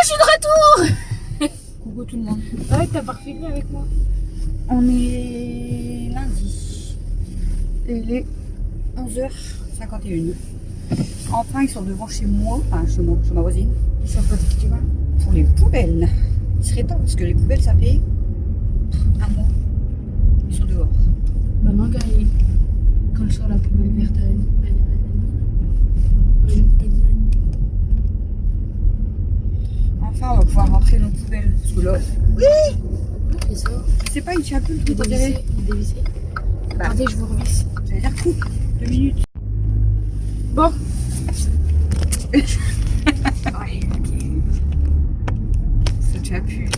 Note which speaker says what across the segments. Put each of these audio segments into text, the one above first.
Speaker 1: je suis de retour.
Speaker 2: Coucou tout le monde.
Speaker 1: Ouais, t'as pas refilé avec moi.
Speaker 2: On est lundi. Et il est 11h51. Enfin, ils sont devant chez moi, enfin chez moi, chez ma voisine.
Speaker 1: Ils savent pas de qui tu vas.
Speaker 2: Pour les poubelles. Il serait temps parce que les poubelles ça fait un mois. Ils sont dehors.
Speaker 1: Maman, quand je sors la poubelle verte,
Speaker 2: Enfin, on va pouvoir rentrer dans les poubelles. Parce que là,
Speaker 1: c'est ça.
Speaker 2: je sais pas, il tient plus le
Speaker 1: Il est
Speaker 2: truc, on dirait.
Speaker 1: dévissé. Il est dévissé.
Speaker 2: Bah.
Speaker 1: Attendez, je vous revisse.
Speaker 2: J'allais dire coupe. 2 minutes.
Speaker 1: Bon.
Speaker 2: Ouais, ok. Ça tient plus.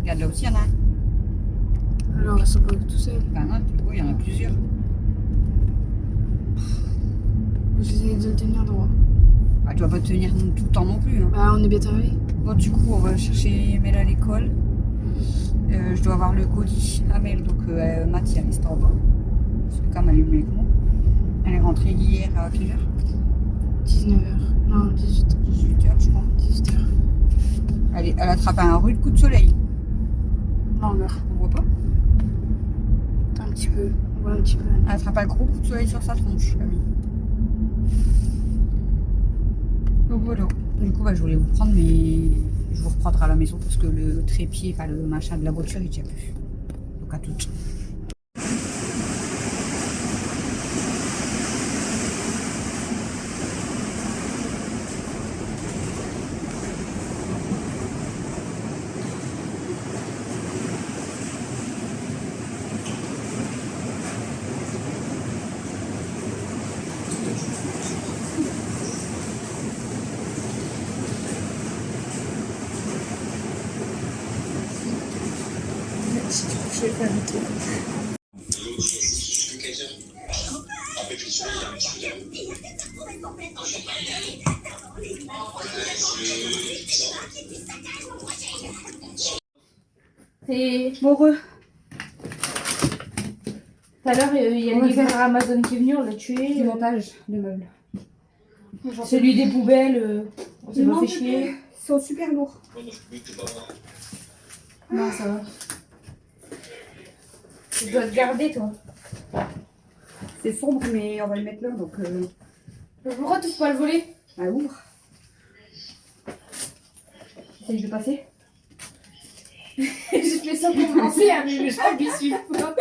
Speaker 2: Regarde là aussi, il y en a un.
Speaker 1: Alors, elles sont pas tout seules.
Speaker 2: Bah non, tu vois, il y en a plusieurs.
Speaker 1: J'essaie de le tenir droit.
Speaker 2: Ah, tu vas pas tenir tout le temps non plus. Hein.
Speaker 1: Bah, on est bientôt arrivé.
Speaker 2: Bon, du coup, on va chercher Mel à l'école. Je dois avoir le colis à Mel, donc Mathia elle est en bas. Parce que comme elle est venue avec moi. Elle est rentrée hier à quelle heure
Speaker 1: 19h. Non, 18h.
Speaker 2: 18h, je crois.
Speaker 1: 18h.
Speaker 2: Elle attrape un rude coup de soleil.
Speaker 1: Non, on meurt.
Speaker 2: On voit pas.
Speaker 1: Attends un petit peu. On voit un petit peu.
Speaker 2: Elle attrape un gros coup de soleil sur sa tronche, la vie. Donc voilà. Du coup, je voulais vous prendre, mais je vous reprendrai à la maison parce que le trépied, enfin le machin de la voiture, il tient plus. Donc à toutes.
Speaker 1: Je vais faire un tour. C'est
Speaker 2: Heureux.
Speaker 1: tout à l'heure, il y a le livreur Amazon qui est venu, on l'a tué.
Speaker 2: Du montage de meubles.
Speaker 1: Celui des poubelles, on s'est pas fait chier.
Speaker 2: Ils sont super lourds.
Speaker 1: Non, ça va. Tu dois te garder, toi.
Speaker 2: C'est sombre, mais on va le mettre là, donc...
Speaker 1: Pourquoi tu peux pas le voler?
Speaker 2: Bah, ouvre. Essaye de passer.
Speaker 1: Je fais ça pour commencer, hein, mais mes jambes ils suivent pas.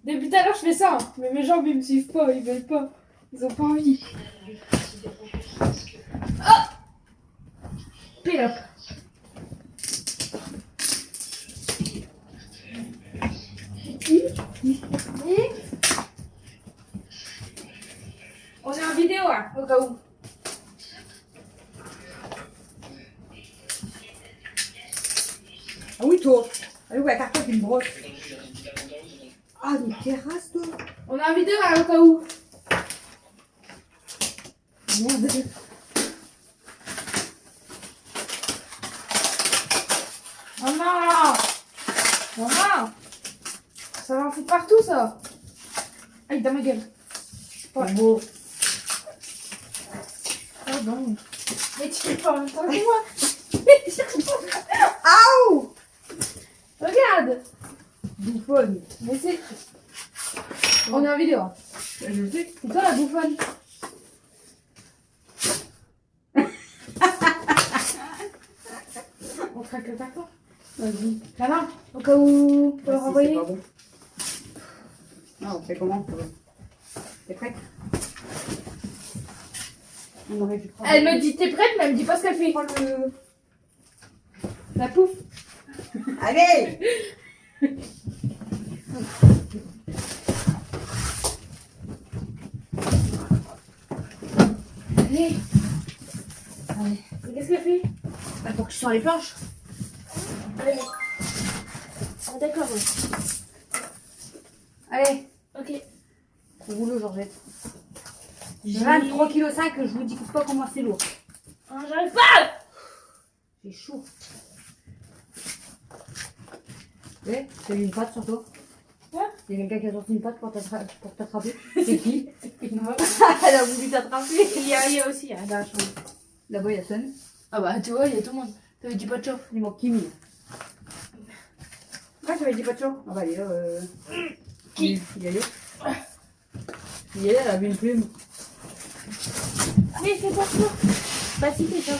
Speaker 1: Depuis tout à l'heure je fais ça, hein, mais mes jambes ils me suivent pas, ils veulent pas. Ils ont pas envie. Oh Pélope. On est en vidéo, hein, au cas où.
Speaker 2: Ah oui, toi. Allez, ouais, carte une brosse. Ah, une terrasse, toi.
Speaker 1: On est en vidéo, hein, au cas où.
Speaker 2: Merde.
Speaker 1: Maman! Maman! Ça va en foutre partout, ça. Aïe, dans ma gueule. Ouais.
Speaker 2: Beau.
Speaker 1: Ah bon. Mais tu fais pas en même temps que moi.
Speaker 2: Aouh!
Speaker 1: Regarde.
Speaker 2: Bouffonne.
Speaker 1: Mais c'est... On est en vidéo. Hein.
Speaker 2: Je sais.
Speaker 1: C'est toi la bouffonne. On traque le carton.
Speaker 2: Vas-y.
Speaker 1: Ça va? Au cas où tu peux le
Speaker 2: Vas-y,
Speaker 1: renvoyer.
Speaker 2: c'est pas bon. Ah, on fait comment? T'es prête? On aurait dû prendre...
Speaker 1: Elle me dit t'es prête, mais elle me dit pas ce qu'elle fait. La pouffe.
Speaker 2: Allez!
Speaker 1: Allez.
Speaker 2: Allez.
Speaker 1: Mais qu'est-ce qu'elle fait?
Speaker 2: Bah, pour que tu sors les planches.
Speaker 1: Allez. Ah, d'accord. Ouais.
Speaker 2: Allez.
Speaker 1: Ok.
Speaker 2: Au boulot, Georgette. 23,5 kg, je vous dis pas comment c'est lourd.
Speaker 1: Oh, j'arrive pas.
Speaker 2: C'est chaud. Ouais, t'as eu une patte sur toi.
Speaker 1: Quoi?
Speaker 2: Il y a quelqu'un qui a sorti une patte pour t'attraper. C'est qui?
Speaker 1: Non.
Speaker 2: Elle a voulu t'attraper.
Speaker 1: Il y a aussi, hein, dans la chambre.
Speaker 2: Là-bas, il y a Sun.
Speaker 1: Ah bah, tu vois, il y a tout le monde. T'avais dit pas de chaud.
Speaker 2: Il manque Kimi. Ah, tu m'avais dit pas de chaud. Ah bah, il est là.
Speaker 1: Qui?
Speaker 2: Il est là. Il est là, elle a vu une plume.
Speaker 1: Mais c'est pas chaud. Bah si, c'est chaud.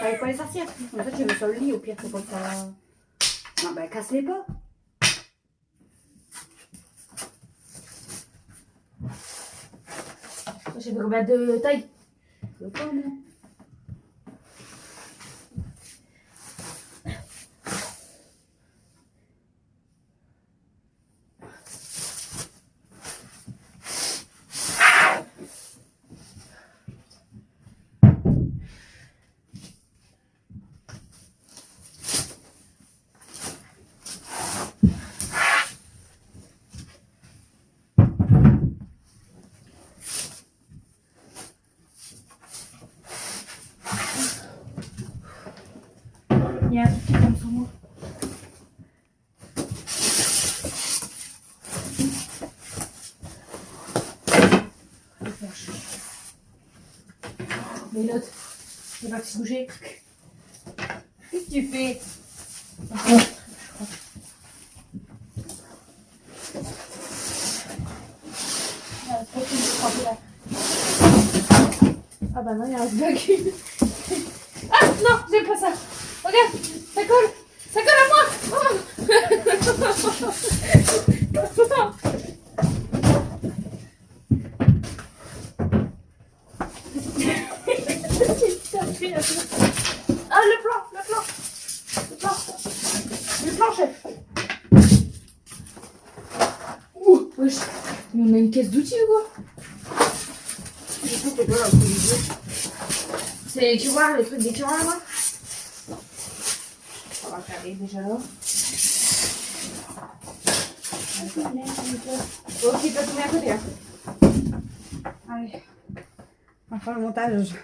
Speaker 2: T'avais pas les sortir. En fait, je vais sur le lit, au pire, c'est comme ça. Non, bah, casse-les pas.
Speaker 1: Je sais pas combien de taille.
Speaker 2: Je veux pas, moi.
Speaker 1: Il y a un truc qui tombe sur moi. Mais l'autre, il va pas se bouger. Qu'est-ce que tu fais? Ah bah non, il y a un bug. Ah non, j'aime pas ça. Regarde, ça colle. Ça colle à moi. Ah, le plan, chef. Ouh, wesh. Mais on a une caisse d'outils ou quoi?
Speaker 2: C'est quoi là, Olivier?
Speaker 1: C'est les tiroirs, les trucs des tiroirs là. On va regarder déjà là. Ok, pas tout mis à côté. Hein.
Speaker 2: Allez. On va faire le montage.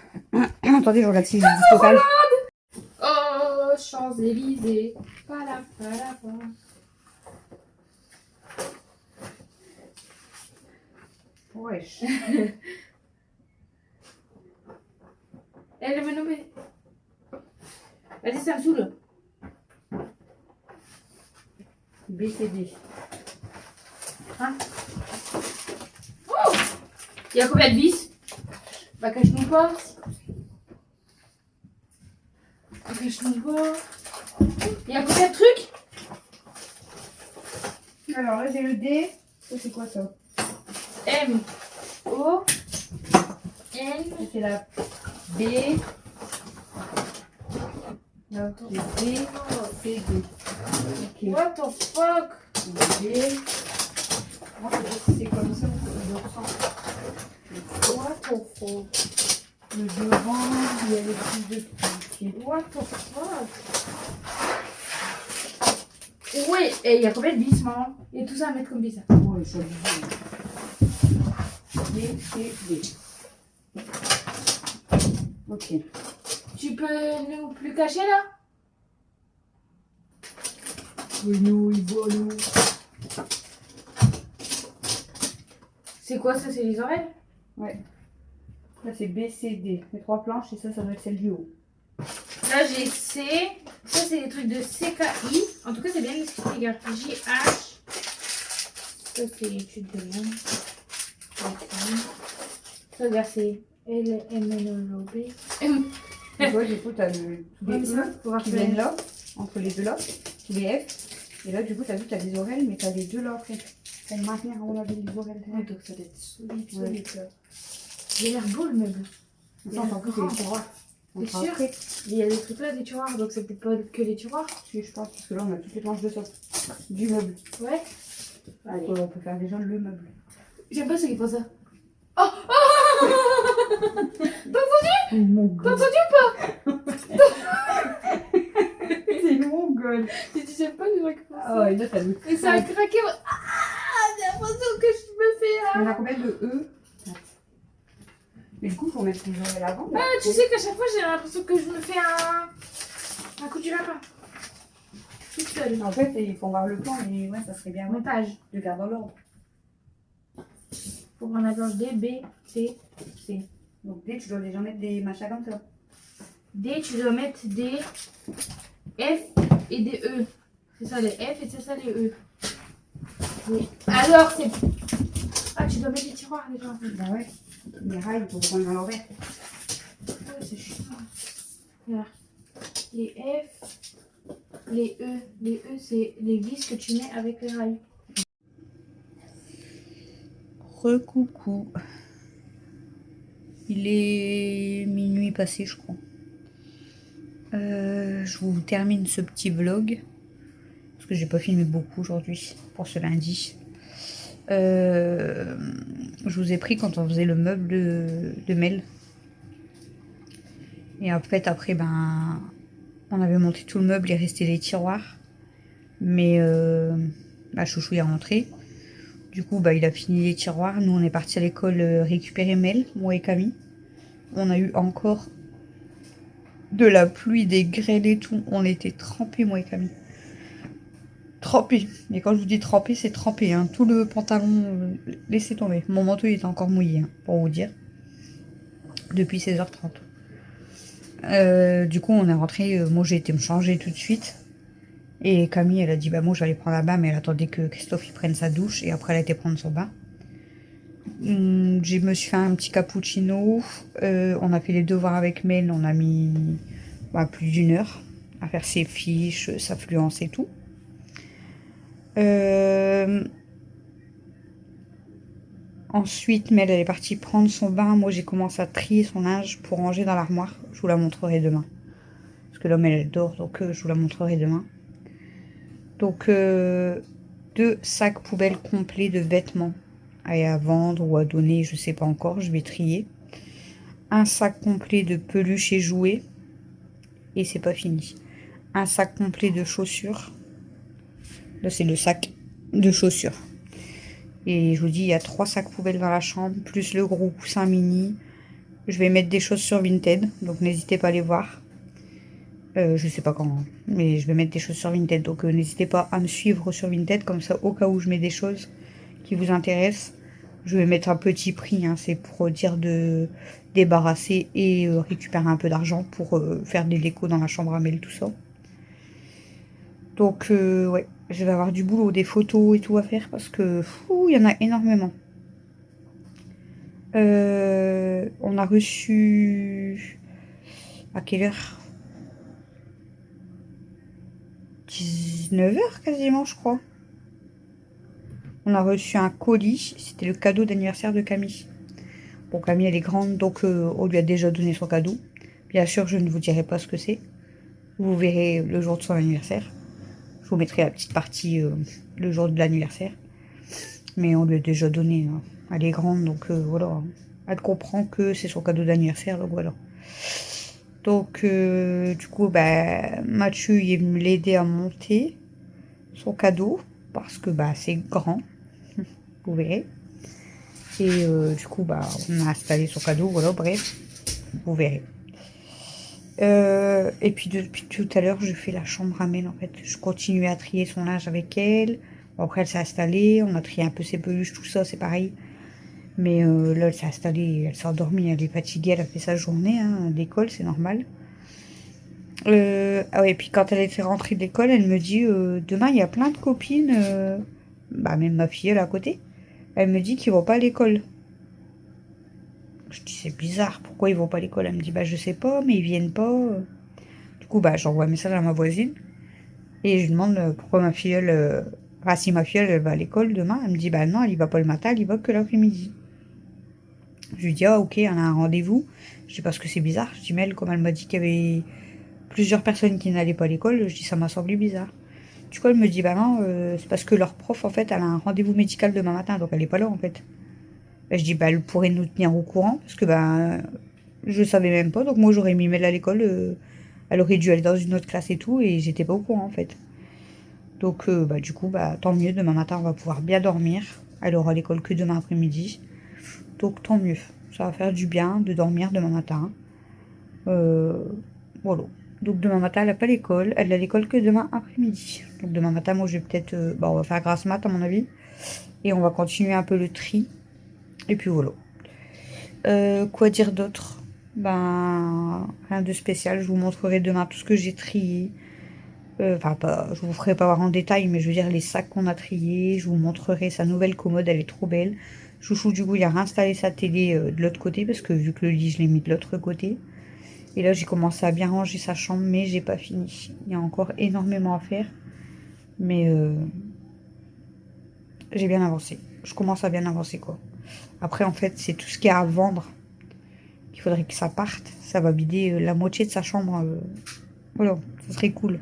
Speaker 2: Attendez, je regarde si j'ai du stockage.
Speaker 1: Oh, Champs-Élysées. Pala, pala, pala.
Speaker 2: Wesh.
Speaker 1: Elle veut nommer. Vas-y, ça me saoule.
Speaker 2: BCD.
Speaker 1: Hein? Oh! Il y a combien de vis? Bah, cache-nous pas. Cache-nous pas. Il y a combien de trucs?
Speaker 2: Alors là, j'ai le D. Ça, c'est quoi ça?
Speaker 1: M. O. N.
Speaker 2: Ça, c'est la B. Là, c'est D. C, D. Ok.
Speaker 1: What the fuck?
Speaker 2: D. Moi, je sais si c'est comme ça ou c'est comme ça.
Speaker 1: What the fuck?
Speaker 2: Le devant, il y a les petits de trucs.
Speaker 1: What the fuck? Ouais, et il y a combien de vis, maman? Et tout ça à mettre comme vis.
Speaker 2: Ouais, ça D, C, D. Ok.
Speaker 1: Tu peux nous plus cacher là?
Speaker 2: Oui, nous, il voit nous.
Speaker 1: C'est quoi ça? C'est les oreilles?
Speaker 2: Ouais. Là, c'est B, C, D. Les trois planches, et ça doit être celle du haut.
Speaker 1: Là j'ai C. Ça c'est des trucs de CKI. En tout cas c'est bien expliqué. Regarde. JH. Ça c'est l'étude de monde. Ça regarde c'est LMNOB.
Speaker 2: Tu vois, du coup, tu as tous
Speaker 1: Ouais, mais
Speaker 2: les
Speaker 1: ça,
Speaker 2: E
Speaker 1: faut voir
Speaker 2: qui
Speaker 1: que-
Speaker 2: viennent là, entre les deux là, les F. Et là, du coup, tu as vu, tu as des oreilles, mais tu as les deux là après. Ça va maintenir, à mon avis, les oreilles.
Speaker 1: Ouais, donc ça doit être solide,
Speaker 2: Ouais.
Speaker 1: solide. Là. Il a l'air beau le meuble.
Speaker 2: Ça, on s'en fout, c'est les tiroirs. On
Speaker 1: T'es
Speaker 2: fera
Speaker 1: sûr?
Speaker 2: après.
Speaker 1: Il y a des trucs là, des tiroirs, donc c'est peut-être pas que les tiroirs.
Speaker 2: Si, je pense, parce que là, on a toutes les planches de socle du meuble.
Speaker 1: Ouais. Allez.
Speaker 2: On peut faire déjà le meuble.
Speaker 1: J'aime pas ceux qui font ça. Oh! Oh! T'as entendu?
Speaker 2: Mon
Speaker 1: T'as
Speaker 2: gueule.
Speaker 1: entendu ou pas?
Speaker 2: C'est une mongole.
Speaker 1: J'ai dit j'aime pas les gens qui font ça.
Speaker 2: Ah ouais, là, t'as vu.
Speaker 1: Et ça a craqué. Ah! J'ai l'impression que je me fais.
Speaker 2: On a combien de E? 4. Mais du coup, il faut mettre les oreilles à l'avant.
Speaker 1: Ah, tu sais qu'à chaque fois j'ai l'impression que je me fais un coup du lapin. Toute seule.
Speaker 2: En fait, il faut voir le plan, mais ouais, ça serait bien ouais,
Speaker 1: Montage.
Speaker 2: de garder dans l'ordre.
Speaker 1: Pour prendre la gorge D, B, C, C.
Speaker 2: Donc D, tu dois déjà mettre des machins comme ça.
Speaker 1: D, tu dois mettre des F et des E. C'est ça les F et c'est ça les E. Oui. Alors, c'est... Ah, tu dois mettre les tiroirs déjà.
Speaker 2: Bah ouais. Les rails pour prendre dans l'envers.
Speaker 1: Ouais, c'est chiant. Voilà. Les F, les E. Les E, c'est les vis que tu mets avec les rails.
Speaker 2: Recoucou. Il est minuit passé, je crois. Je vous termine ce petit vlog. Parce que j'ai pas filmé beaucoup aujourd'hui pour ce lundi. Je vous ai pris quand on faisait le meuble de Mel. Et en fait, après, ben, on avait monté tout le meuble, il restait les tiroirs. Mais bah, Chouchou est rentré. Du coup, bah, il a fini les tiroirs. Nous, on est parti à l'école récupérer Mel, moi et Camille. On a eu encore de la pluie, des grêles et tout. On était trempés, moi et Camille. Trempés. Et quand je vous dis trempé, c'est trempé. Hein. Tout le pantalon, laissez tomber. Mon manteau, il était encore mouillé, hein, pour vous dire. Depuis 16h30. Du coup, on est rentré. Moi, j'ai été me changer tout de suite. Et Camille, elle a dit, bah moi, j'allais prendre un bain, mais elle attendait que Christophe il prenne sa douche. Et après, elle a été prendre son bain. Je me suis fait un petit cappuccino. On a fait les devoirs avec Mel. On a mis plus d'une heure à faire ses fiches, sa fluence et tout. Ensuite, Mel, elle est partie prendre son bain. Moi, j'ai commencé à trier son linge pour ranger dans l'armoire. Je vous la montrerai demain. Parce que l'homme, elle dort, donc je vous la montrerai demain. Donc, 2 sacs poubelles complets de vêtements à vendre ou à donner, je sais pas encore, je vais trier. Un sac complet de peluches et jouets. Et c'est pas fini. Un sac complet de chaussures. Là, c'est le sac de chaussures. Et je vous dis, il y a 3 sacs poubelles dans la chambre, plus le gros coussin mini. Je vais mettre des choses sur Vinted, donc n'hésitez pas à les voir. Je sais pas quand, mais je vais mettre des choses sur Vinted. Donc n'hésitez pas à me suivre sur Vinted, comme ça, au cas où je mets des choses qui vous intéressent. Je vais mettre un petit prix, hein, c'est pour dire de débarrasser et récupérer un peu d'argent pour faire des décos dans la chambre à Mel, tout ça. Donc, ouais, je vais avoir du boulot, des photos et tout à faire parce que, il y en a énormément. On a reçu... À quelle heure? 19h quasiment, je crois. On a reçu un colis. C'était le cadeau d'anniversaire de Camille. Bon, Camille, elle est grande, donc on lui a déjà donné son cadeau. Bien sûr, je ne vous dirai pas ce que c'est. Vous verrez le jour de son anniversaire. Je vous mettrai la petite partie le jour de l'anniversaire. Mais on lui a déjà donné. Hein. Elle est grande, donc voilà. Elle comprend que c'est son cadeau d'anniversaire, donc voilà. Donc, du coup, Mathieu, il est venu l'aider à monter son cadeau. Parce que c'est grand. Vous verrez. Et du coup, on a installé son cadeau. Voilà, bref. Vous verrez. Et puis depuis tout à l'heure, je fais la chambre à Mel en fait. Je continue à trier son linge avec elle. Bon, après, elle s'est installée. On a trié un peu ses peluches, tout ça, c'est pareil. Mais là, elle s'est installée. Elle s'est endormie. Elle est fatiguée. Elle a fait sa journée d'école, c'est normal. Ah ouais, et puis quand elle était rentrée d'école, elle me dit demain, il y a plein de copines. Même ma fille, elle à côté. Elle me dit qu'ils vont pas à l'école. Je dis c'est bizarre, pourquoi ils vont pas à l'école? Elle me dit je sais pas, mais ils viennent pas. Du coup j'envoie un message à ma voisine et je lui demande pourquoi ma filleule, si ma filleule elle va à l'école demain. Elle me dit non, elle y va pas le matin, elle y va que l'après-midi. Je lui dis ah ok, on a un rendez-vous. Je dis parce que c'est bizarre. Je dis mais elle, comme elle m'a dit qu'il y avait plusieurs personnes qui n'allaient pas à l'école, je dis ça m'a semblé bizarre. Du coup elle me dit non, c'est parce que leur prof en fait elle a un rendez-vous médical demain matin, donc elle est pas là en fait. Je dis elle pourrait nous tenir au courant parce que je savais même pas, donc moi j'aurais mis Mel à l'école, elle aurait dû aller dans une autre classe et tout et j'étais pas au courant en fait. Donc du coup tant mieux, demain matin on va pouvoir bien dormir. Elle aura l'école que demain après-midi, donc tant mieux, ça va faire du bien de dormir demain matin. Voilà, donc demain matin elle a pas l'école, elle a l'école que demain après-midi. Donc demain matin moi je vais peut-être on va faire grasse mat à mon avis et on va continuer un peu le tri. Et puis voilà. Quoi dire d'autre? Ben, rien de spécial. Je vous montrerai demain tout ce que j'ai trié. Enfin, pas, je vous ferai pas voir en détail, mais je veux dire les sacs qu'on a triés. Je vous montrerai sa nouvelle commode, elle est trop belle. Chouchou, du coup, il a réinstallé sa télé de l'autre côté, parce que vu que le lit, je l'ai mis de l'autre côté. Et là, j'ai commencé à bien ranger sa chambre, mais j'ai pas fini. Il y a encore énormément à faire. Mais j'ai bien avancé. Je commence à bien avancer, quoi. Après, en fait, c'est tout ce qu'il y a à vendre qu'il faudrait que ça parte. Ça va vider la moitié de sa chambre. Voilà, ça serait cool.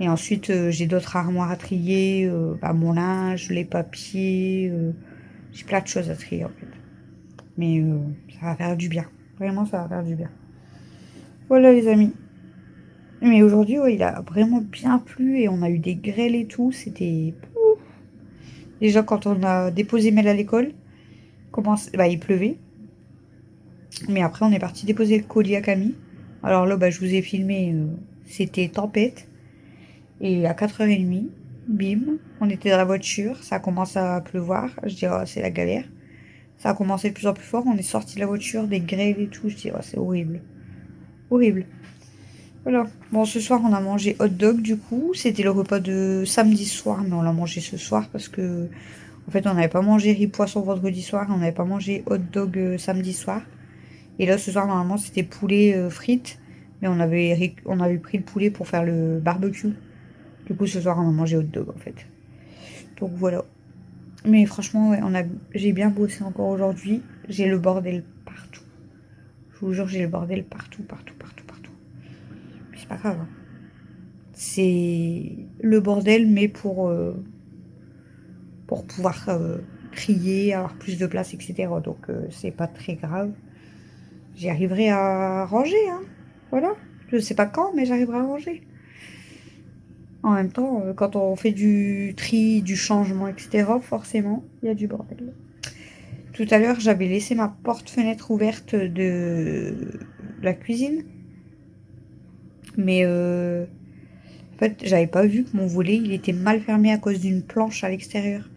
Speaker 2: Et ensuite, j'ai d'autres armoires à trier. Bah, mon linge, les papiers. J'ai plein de choses à trier, en fait. Mais ça va faire du bien. Vraiment, ça va faire du bien. Voilà, les amis. Mais aujourd'hui, ouais, il a vraiment bien plu et on a eu des grêles et tout. C'était... Déjà, quand on a déposé Mel à l'école, bah, il pleuvait. Mais après, on est parti déposer le colis à Camille. Alors là, bah, je vous ai filmé, c'était tempête. Et à 4h30, bim, on était dans la voiture. Ça a commencé à pleuvoir. Je dis, oh, c'est la galère. Ça a commencé de plus en plus fort. On est sorti de la voiture, des grêles et tout. Je dis, oh, c'est horrible. Horrible. Voilà. Bon, ce soir, on a mangé hot dog, du coup. C'était le repas de samedi soir, mais on l'a mangé ce soir parce que, en fait, on n'avait pas mangé riz poisson vendredi soir. On n'avait pas mangé hot dog samedi soir. Et là, ce soir, normalement, c'était poulet frites. Mais on avait pris le poulet pour faire le barbecue. Du coup, ce soir, on a mangé hot dog, en fait. Donc, voilà. Mais franchement, ouais, j'ai bien bossé encore aujourd'hui. J'ai le bordel partout. Je vous jure, j'ai le bordel partout, partout, partout, partout. Mais c'est pas grave, hein. C'est le bordel, mais pour pouvoir crier, avoir plus de place, etc. Donc, c'est pas très grave. J'y arriverai à ranger, hein. Voilà. Je sais pas quand, mais j'arriverai à ranger. En même temps, quand on fait du tri, du changement, etc., forcément, il y a du bordel. Tout à l'heure, j'avais laissé ma porte-fenêtre ouverte de la cuisine. Mais en fait, j'avais pas vu que mon volet, il était mal fermé à cause d'une planche à l'extérieur.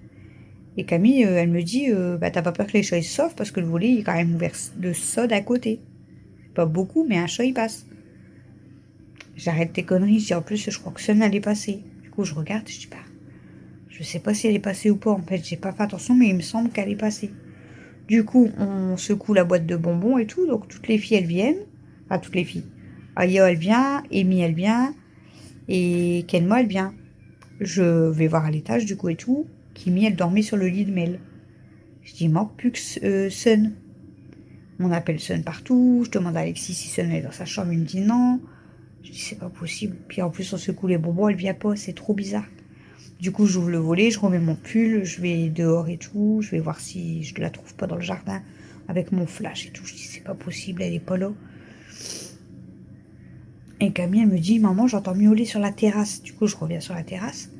Speaker 2: Et Camille, elle me dit, bah t'as pas peur que les chats ils se sauvent parce que le volet, il est quand même ouvert de sod à côté. Pas beaucoup, mais un chat, il passe. J'arrête tes conneries, je dis en plus, je crois que Sun allait passer. Du coup, je regarde, je dis, bah, je sais pas si elle est passée ou pas. En fait, j'ai pas fait attention, mais il me semble qu'elle est passée. Du coup, on secoue la boîte de bonbons et tout. Donc, toutes les filles, elles viennent. Enfin, toutes les filles. Aya, elle vient. Amy, elle vient. Et Kenma, elle vient. Je vais voir à l'étage, du coup, et tout. Kimi, elle dormait sur le lit de Mel. Je dis, il manque plus que Sun. On appelle Sun partout. Je demande à Alexis si Sun est dans sa chambre. Il me dit non. Je dis, c'est pas possible. Puis en plus, on secoue les bonbons. Elle vient pas. C'est trop bizarre. Du coup, j'ouvre le volet, je remets mon pull, je vais dehors et tout, je vais voir si je la trouve pas dans le jardin avec mon flash et tout. Je dis, c'est pas possible, elle est pas là. Et Camille, elle me dit, maman, j'entends miauler sur la terrasse. Du coup, je reviens sur la terrasse.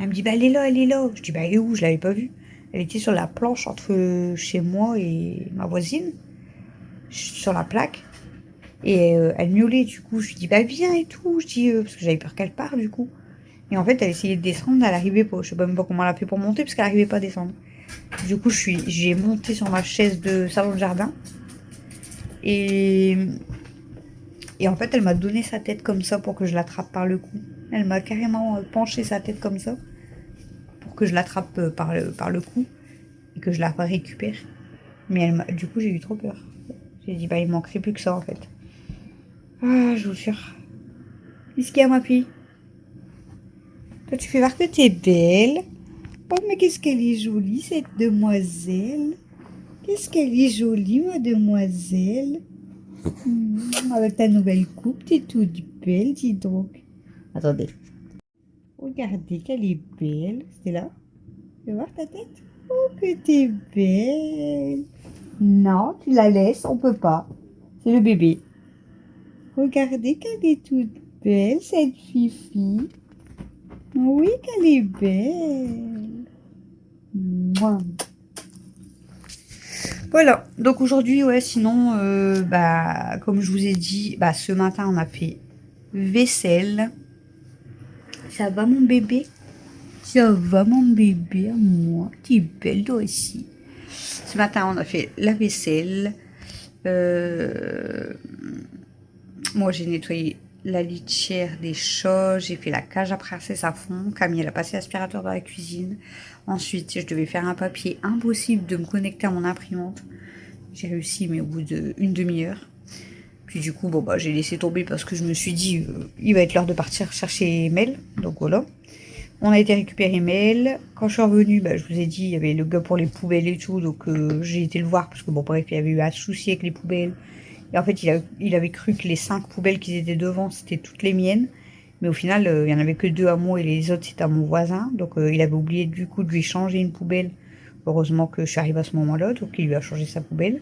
Speaker 2: Elle me dit, bah, elle est là, elle est là. Je dis, bah, elle est où? Je l'avais pas vue. Elle était sur la planche entre chez moi et ma voisine, sur la plaque. Et elle miaulait, du coup, je lui dis, bah, viens et tout. Je dis, parce que j'avais peur qu'elle parte, du coup. Et en fait, elle essayait de descendre, elle n'arrivait pas. Je sais même pas comment elle a fait pour monter, parce qu'elle n'arrivait pas à descendre. Du coup, j'ai monté sur ma chaise de salon de jardin. Et en fait, elle m'a donné sa tête comme ça pour que je l'attrape par le cou. Elle m'a carrément penché sa tête comme ça pour que je l'attrape par le cou et que je la récupère. Mais du coup, j'ai eu trop peur. J'ai dit, bah, il manquerait plus que ça, en fait. Ah, je vous jure. Qu'est-ce qu'il y a, ma fille? Toi, tu fais voir que t'es belle. Oh, mais qu'est-ce qu'elle est jolie, cette demoiselle. Qu'est-ce qu'elle est jolie, ma demoiselle. Avec ta nouvelle coupe, t'es toute belle, dis donc. Attendez. Regardez qu'elle est belle. C'est là. Tu veux voir ta tête? Oh, que t'es belle. Non, tu la laisses, on peut pas. C'est le bébé. Regardez qu'elle est toute belle, cette fifi. Oui, qu'elle est belle. Mouah. Voilà, donc aujourd'hui, ouais, sinon, bah, comme je vous ai dit, bah, ce matin, on a fait vaisselle. Ça va, mon bébé? Ça va, mon bébé, à moi? T'es belle, toi aussi. Ce matin, on a fait la vaisselle. Moi, j'ai nettoyé la litière des chats. J'ai fait la cage à princesse à fond. Camille, elle a passé l'aspirateur dans la cuisine. Ensuite, je devais faire un papier. Impossible de me connecter à mon imprimante. J'ai réussi, mais au bout d'une demi-heure. Puis du coup, bon, bah, j'ai laissé tomber parce que je me suis dit, il va être l'heure de partir chercher Mel. Donc voilà. On a été récupérer Mel. Quand je suis revenue, bah, je vous ai dit, il y avait le gars pour les poubelles et tout. Donc j'ai été le voir parce que, bon, bref, il y avait eu un souci avec les poubelles. Et en fait, il avait cru que les 5 poubelles qui étaient devant, c'était toutes les miennes. Mais au final, il n'y en avait que 2 à moi et les autres, c'était à mon voisin. Donc il avait oublié du coup de lui changer une poubelle. Heureusement que je suis arrivée à ce moment-là. Donc il lui a changé sa poubelle.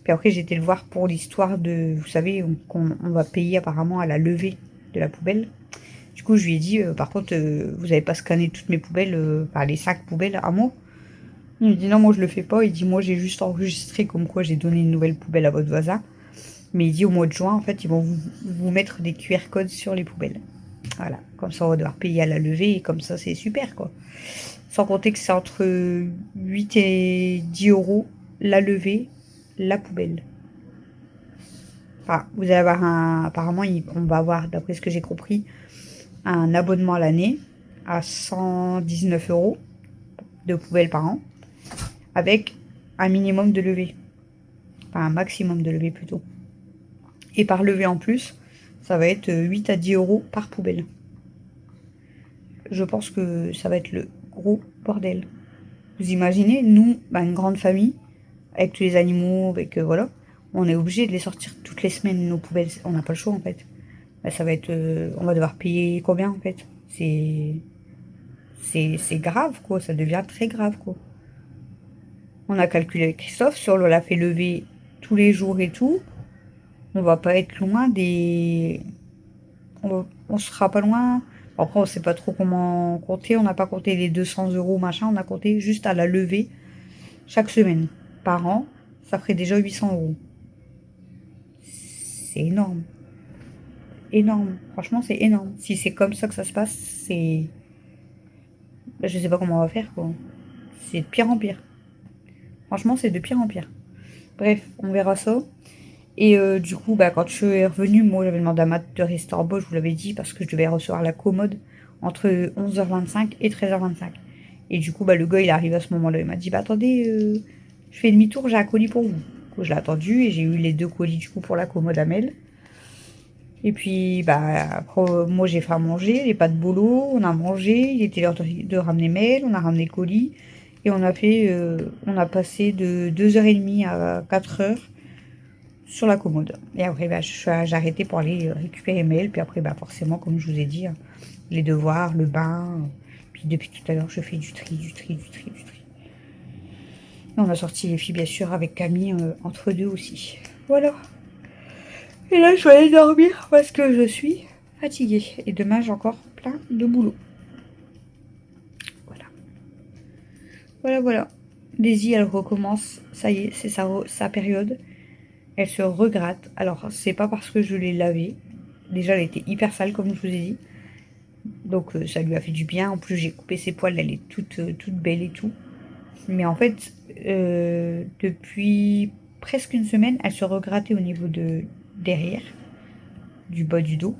Speaker 2: Puis après, j'ai été le voir pour l'histoire de, vous savez, on va payer apparemment à la levée de la poubelle. Du coup, je lui ai dit, par contre, vous n'avez pas scanné toutes mes poubelles, enfin les 5 poubelles à moi. Il me dit non, moi je le fais pas. Il dit, moi j'ai juste enregistré comme quoi j'ai donné une nouvelle poubelle à votre voisin. Mais il dit au mois de juin, en fait, ils vont vous mettre des QR codes sur les poubelles. Voilà, comme ça on va devoir payer à la levée et comme ça c'est super quoi. Sans compter que c'est entre 8 et 10 euros la levée, la poubelle. Enfin, vous allez avoir apparemment, on va avoir, d'après ce que j'ai compris, un abonnement à l'année à 119 euros de poubelle par an, avec un minimum de levée. Enfin, un maximum de levée plutôt. Et par levée en plus, ça va être 8 à 10 euros par poubelle. Je pense que ça va être le gros bordel. Vous imaginez, nous, bah, une grande famille, avec tous les animaux, avec voilà, on est obligé de les sortir toutes les semaines, nos poubelles. On n'a pas le choix en fait. Bah, ça va être, on va devoir payer combien en fait? C'est grave quoi, ça devient très grave quoi. On a calculé avec Christophe, si on l'a fait lever tous les jours et tout, on va pas être loin des, on sera pas loin. Après, on sait pas trop comment compter. On n'a pas compté les 200 euros, machin. On a compté juste à la levée chaque semaine. Par an, ça ferait déjà 800 euros. C'est énorme. Énorme. Franchement, c'est énorme. Si c'est comme ça que ça se passe, c'est. Je sais pas comment on va faire, quoi. C'est de pire en pire. Franchement, c'est de pire en pire. Bref, on verra ça. Et du coup, bah, quand je suis revenue, moi j'avais demandé à Matt de rester en bas, je vous l'avais dit, parce que je devais recevoir la commode entre 11h25 et 13h25. Et du coup, bah, le gars il arrive à ce moment-là. Il m'a dit, bah attendez, je fais demi-tour, j'ai un colis pour vous. Du coup, je l'ai attendu et j'ai eu les 2 colis du coup pour la commode à Mel. Et puis, bah, après, moi j'ai fait à manger, les pâtes bolo, on a mangé, il était l'heure de ramener Mel, on a ramené le colis. Et on a passé de 2h30 à 4h sur la commode. Et après, bah, j'ai arrêté pour aller récupérer Mel. Puis après, bah, forcément, comme je vous ai dit, hein, les devoirs, le bain. Puis depuis tout à l'heure, je fais du tri, du tri, du tri, du tri. Et on a sorti les filles, bien sûr, avec Camille, entre deux aussi. Voilà. Et là, je vais aller dormir parce que je suis fatiguée. Et demain, j'ai encore plein de boulot. Voilà. Voilà, voilà. Daisy, elle recommence. Ça y est, c'est sa période. Elle se regratte. Alors, c'est pas parce que je l'ai lavée. Déjà, elle était hyper sale, comme je vous ai dit. Donc, ça lui a fait du bien. En plus, j'ai coupé ses poils. Elle est toute belle et tout. Mais en fait, depuis presque une semaine, elle se regrattait au niveau de derrière, du bas du dos.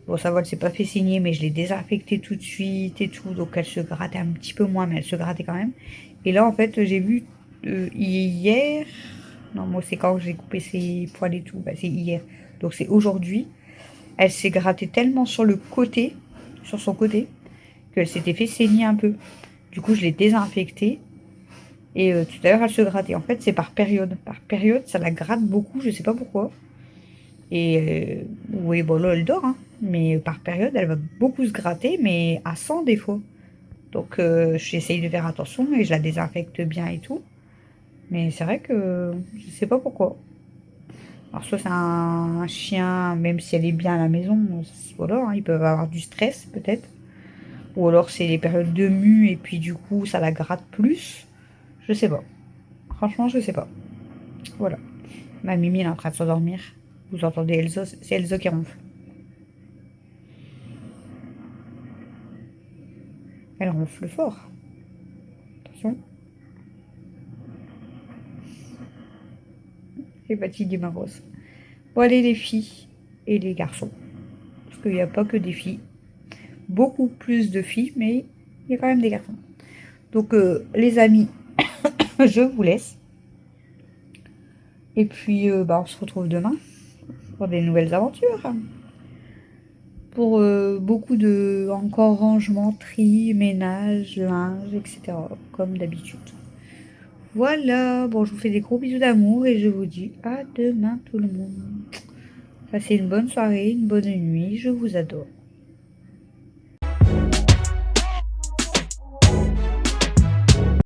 Speaker 2: Bon, ça va, elle s'est pas fait saigner, mais je l'ai désinfectée tout de suite et tout. Donc, elle se grattait un petit peu moins, mais elle se grattait quand même. Et là, en fait, j'ai vu hier. Non, moi, c'est quand j'ai coupé ses poils et tout. Bah, c'est hier. Donc, c'est aujourd'hui. Elle s'est grattée tellement sur le côté, sur son côté, qu'elle s'était fait saigner un peu. Du coup, je l'ai désinfectée. Et tout à l'heure, elle se grattait. En fait, c'est par période. Par période, ça la gratte beaucoup, je sais pas pourquoi. Et oui, bon, là, elle dort, hein. Mais par période, elle va beaucoup se gratter, mais à 100 des fois. Donc, j'essaye de faire attention et je la désinfecte bien et tout. Mais c'est vrai que je sais pas pourquoi. Alors, soit c'est un chien, même si elle est bien à la maison, voilà, hein, ils peuvent avoir du stress peut-être. Ou alors c'est les périodes de mue et puis du coup ça la gratte plus. Je sais pas. Franchement, je sais pas. Voilà. Ma Mimi elle est en train de s'endormir. Vous entendez Elsa, c'est Elsa qui ronfle. Elle ronfle fort. Attention. fatiguée, ma grosse. Bon, allez, les filles et les garçons. Parce qu'il n'y a pas que des filles. Beaucoup plus de filles, mais il y a quand même des garçons. Donc, les amis, je vous laisse. Et puis, on se retrouve demain pour des nouvelles aventures. Pour beaucoup de encore rangement, tri, ménage, linge, etc. Comme d'habitude. Voilà, bon, je vous fais des gros bisous d'amour et je vous dis à demain tout le monde. Passez une bonne soirée, une bonne nuit, je vous adore.